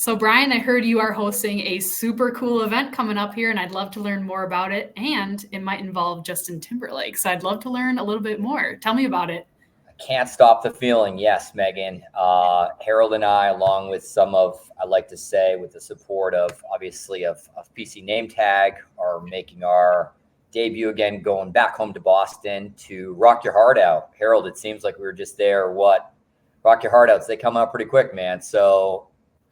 So Brien, I heard you are hosting a super cool event coming up here, and I'd love to learn more about it. And it might involve Justin Timberlake. So I'd love to learn a little bit more. Tell me about it. Can't stop the feeling. Yes, Megan. Harold and I, along with some of, I like to say, with the support of, obviously, of PC NAMETAG, are making our debut again, going back home to Boston to Rock Your Heart Out. Harold, it seems like we were just there. Rock Your Heart Outs, they come out pretty quick, man. So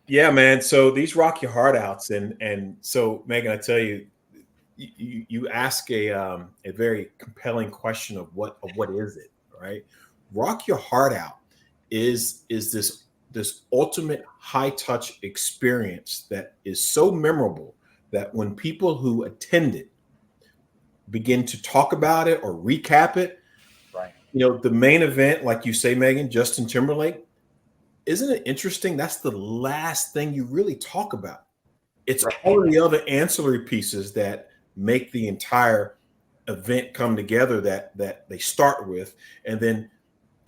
yeah, man. So these Rock Your Heart Outs, and so Megan, I tell you, you ask a very compelling question of what is it, right? Rock Your Heart Out is this ultimate high touch experience that is so memorable that when people who attend it begin to talk about it or recap it, right? The main event, like you say, Megan, Justin Timberlake, isn't it interesting? That's the last thing you really talk about. It's right. All the other ancillary pieces that make the entire event come together that they start with, and then,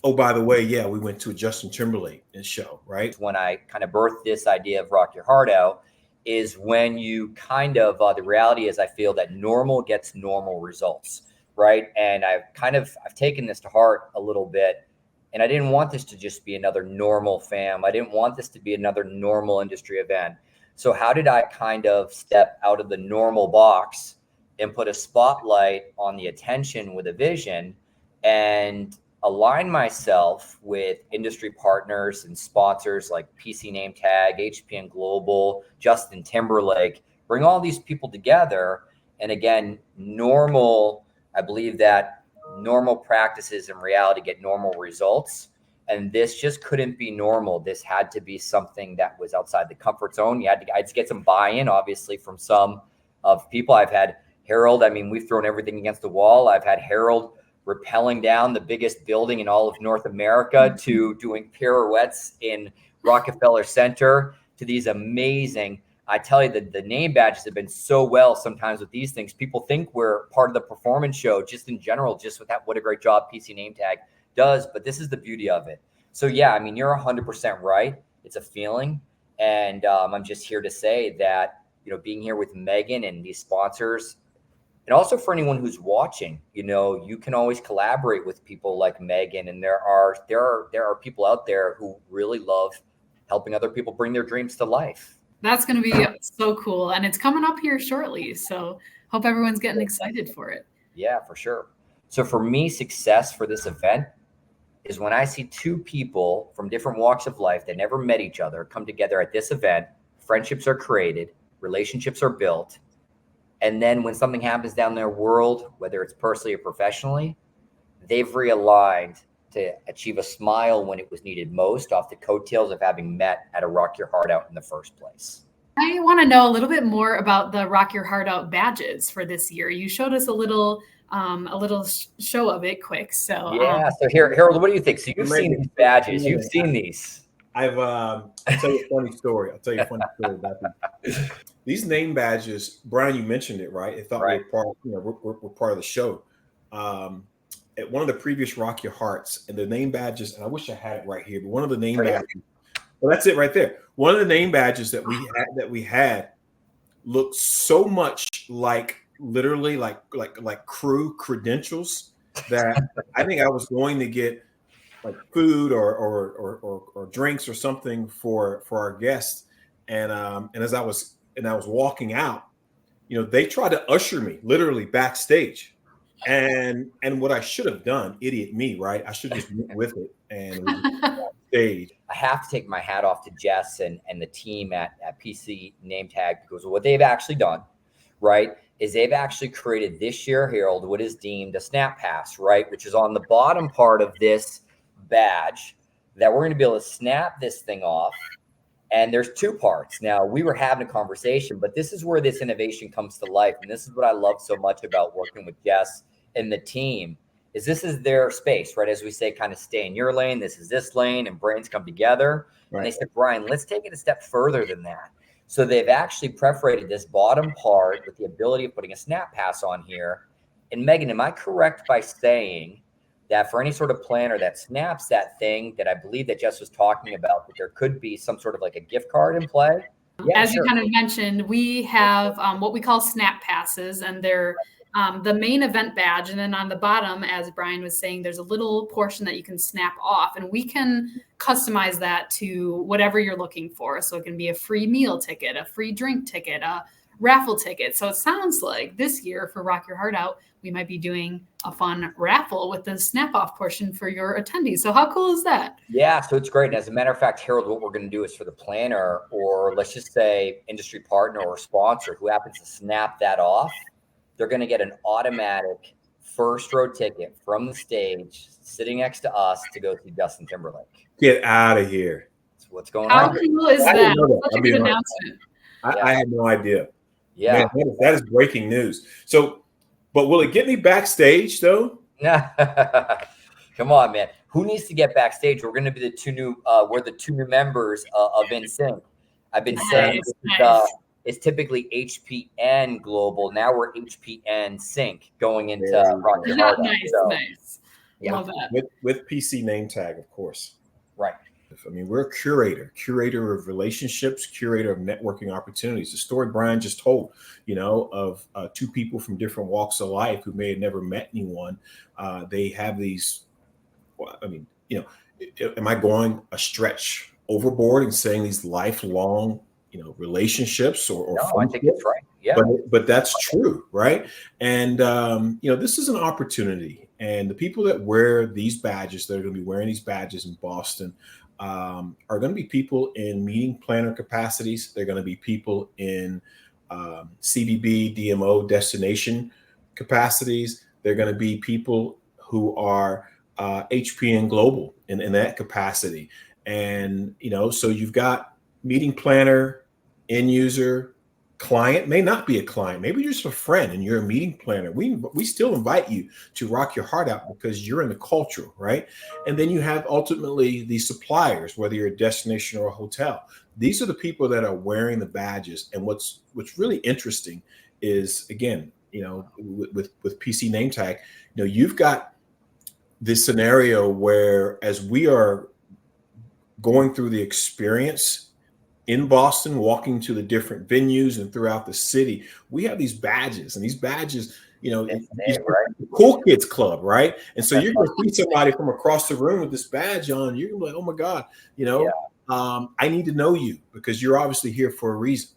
oh, by the way, yeah, we went to a Justin Timberlake show, right? When I kind of birthed this idea of Rock Your Heart Out is when you kind of, the reality is I feel that normal gets normal results, right? And I've taken this to heart a little bit, and I didn't want this to just be another normal fam. I didn't want this to be another normal industry event. So how did I kind of step out of the normal box and put a spotlight on the attention with a vision and align myself with industry partners and sponsors like PC NAMETAG, HPN Global, Justin Timberlake, bring all these people together. And again, I believe that normal practices in reality get normal results. And this just couldn't be normal. This had to be something that was outside the comfort zone. I had to get some buy-in, obviously, from some of people. I've had Harold. I mean, we've thrown everything against the wall. I've had Harold rappelling down the biggest building in all of North America to doing pirouettes in Rockefeller Center to these amazing, I tell you, the name badges have been so well sometimes with these things. People think we're part of the performance show just in general, just with that, what a great job PC NAMETAG does. But this is the beauty of it. So yeah, I mean, you're 100% right. It's a feeling. And I'm just here to say that, being here with Megan and these sponsors, and also for anyone who's watching, you can always collaborate with people like Megan. And there are people out there who really love helping other people bring their dreams to life. That's going to be so cool. And it's coming up here shortly. So hope everyone's getting excited for it. Yeah, for sure. So for me, success for this event is when I see two people from different walks of life that never met each other come together at this event, friendships are created, relationships are built. And then when something happens down their world, whether it's personally or professionally, they've realigned to achieve a smile when it was needed most off the coattails of having met at a Rock Your Heart Out in the first place. I want to know a little bit more about the Rock Your Heart Out badges for this year. You showed us a little show of it quick. So yeah. So Harold, what do you think? So you've seen these badges. You've seen these. I'll tell you a funny story. About these name badges. Brien, you mentioned it, right? I thought we were part of the show. At one of the previous Rock Your Hearts, and the name badges, and I wish I had it right here, but one of the name badges. Well, that's it right there. One of the name badges that we had looked so much like literally like crew credentials that I think I was going to get like food or drinks or something for our guests. And as I was walking out, they tried to usher me literally backstage. And what I should have done, idiot me, right? I should just went with it and backstage. I have to take my hat off to Jess and the team at PC NAMETAG, because what they've actually done, right, is they've actually created this year, Harold, what is deemed a snap pass, right, which is on the bottom part of this badge that we're going to be able to snap this thing off. And there's two parts. Now, we were having a conversation, but this is where this innovation comes to life. And this is what I love so much about working with Jess and the team, is this is their space, right? As we say, kind of stay in your lane. This is this lane, and brains come together. Right. And they said, Brien, let's take it a step further than that. So they've actually perforated this bottom part with the ability of putting a snap pass on here. And Megan, am I correct by saying that for any sort of planner that snaps that thing that I believe that Jess was talking about, that there could be some sort of like a gift card in play. Yeah, as you kind of mentioned, we have what we call snap passes, and they're the main event badge. And then on the bottom, as Brien was saying, there's a little portion that you can snap off, and we can customize that to whatever you're looking for. So it can be a free meal ticket, a free drink ticket, a raffle ticket. So it sounds like this year for Rock Your Heart Out, we might be doing a fun raffle with the snap off portion for your attendees. So how cool is that? Yeah, so it's great. And as a matter of fact, Harold, what we're going to do is for the planner, or let's just say industry partner or sponsor who happens to snap that off, they're going to get an automatic first row ticket from the stage sitting next to us to go see Justin Timberlake. Get out of here. That's what's going How on. cool is that? Such a good announcement. I had no idea. Yeah. Man, that is breaking news. So, but will it get me backstage though? Come on, man. Who needs to get backstage? We're going to be the two new members of NSYNC. I've been saying it's typically HPN Global. Now we're HPN Sync going into Rock Your Heart Out. Nice. Yeah. Love that. With PC NAMETAG, of course. Right. I mean, we're a curator of relationships, curator of networking opportunities. The story Brien just told, of two people from different walks of life who may have never met anyone. They have these, am I going a stretch overboard and saying these lifelong, relationships or no, I think it's right. Yeah. But that's true, right? And, this is an opportunity. And the people that wear these badges, that are going to be wearing these badges in Boston, are going to be people in meeting planner capacities. They're going to be people in CBB, DMO destination capacities. They're going to be people who are HPN Global in that capacity. And, so you've got meeting planner, end user, client, may not be a client, maybe you're just a friend and you're a meeting planner. We still invite you to Rock Your Heart Out because you're in the culture, right? And then you have ultimately the suppliers, whether you're a destination or a hotel. These are the people that are wearing the badges. And what's really interesting is, again, with PC NAMETAG, you've got this scenario where as we are going through the experience in Boston, walking to the different venues and throughout the city, we have these badges, and these badges, cool kids club, right? And so you're going to see somebody from across the room with this badge on. You're going to be like, oh my God, I need to know you because you're obviously here for a reason.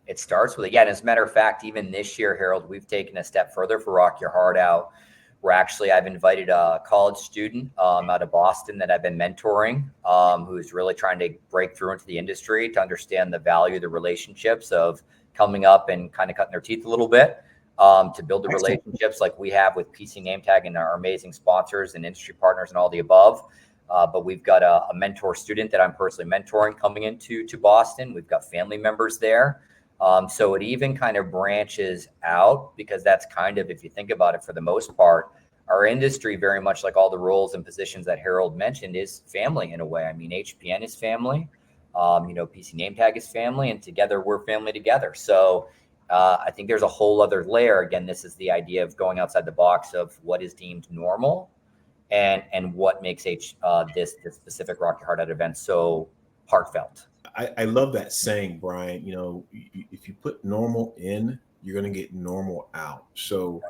It starts with it. Yeah. And as a matter of fact, even this year, Harold, we've taken a step further for Rock Your Heart Out. I've invited a college student out of Boston that I've been mentoring, who's really trying to break through into the industry to understand the value of the relationships of coming up and kind of cutting their teeth a little bit, to build the relationships like we have with PC NAMETAG and our amazing sponsors and industry partners and all the above. But we've got a mentor student that I'm personally mentoring coming into Boston. We've got family members there. So it even kind of branches out because that's kind of, if you think about it, for the most part, our industry, very much like all the roles and positions that Harold mentioned, is family in a way. I mean, HPN is family, PC NAMETAG is family, and together we're family together. So I think there's a whole other layer. Again, this is the idea of going outside the box of what is deemed normal and what makes this specific Rock Your Heart Out event so heartfelt. I love that saying, Brien. If you put normal in, you're going to get normal out. So,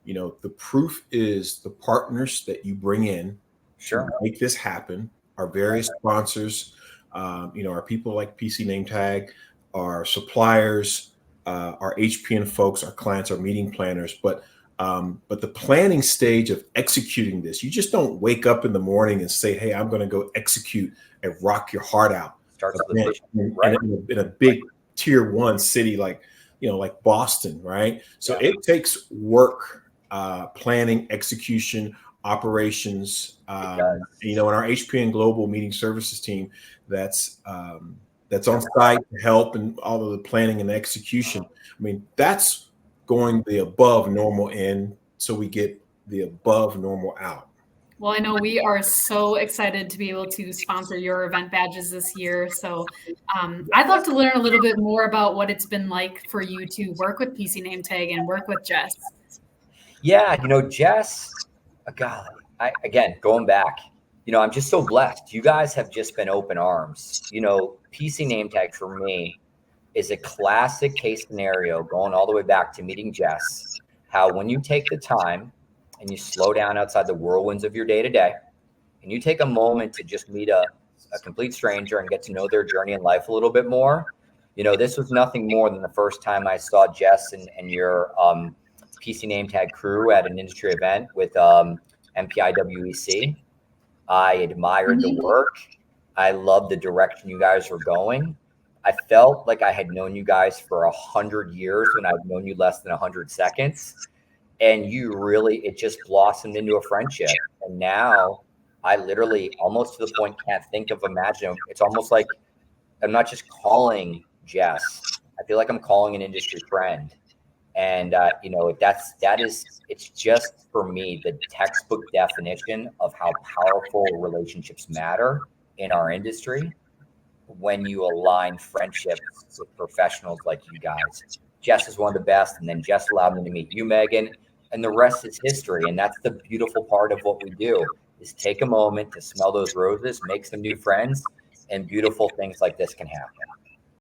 the proof is the partners that you bring in to make this happen. Our various sponsors, our people like PC NAMETAG, our suppliers, our HPN folks, our clients, our meeting planners. But the planning stage of executing this, you just don't wake up in the morning and say, "Hey, I'm going to go execute a Rock Your Heart Out." In a big tier 1 city like Boston, right? So it takes work, planning, execution, operations. In our HPN Global Meeting Services team, that's on site to help and all of the planning and execution. I mean, that's going the above normal in, so we get the above normal out. Well, I know we are so excited to be able to sponsor your event badges this year. So I'd love to learn a little bit more about what it's been like for you to work with PC NAMETAG and work with Jess. Yeah, Jess, golly, again, going back, I'm just so blessed. You guys have just been open arms. PC NAMETAG for me is a classic case scenario going all the way back to meeting Jess, how when you take the time and you slow down outside the whirlwinds of your day to day, and you take a moment to just meet a complete stranger and get to know their journey in life a little bit more. This was nothing more than the first time I saw Jess and your PC NAMETAG crew at an industry event with MPIWEC. I admired the work. I loved the direction you guys were going. I felt like I had known you guys for 100 years when I've known you less than 100 seconds. And it just blossomed into a friendship. And now I literally almost to the point can't think of imagine. It's almost like I'm not just calling Jess. I feel like I'm calling an industry friend. And it's just for me the textbook definition of how powerful relationships matter in our industry when you align friendships with professionals like you guys. Jess is one of the best, and then Jess allowed me to meet you, Megan, and the rest is history. And that's the beautiful part of what we do, is take a moment to smell those roses, make some new friends, and beautiful things like this can happen.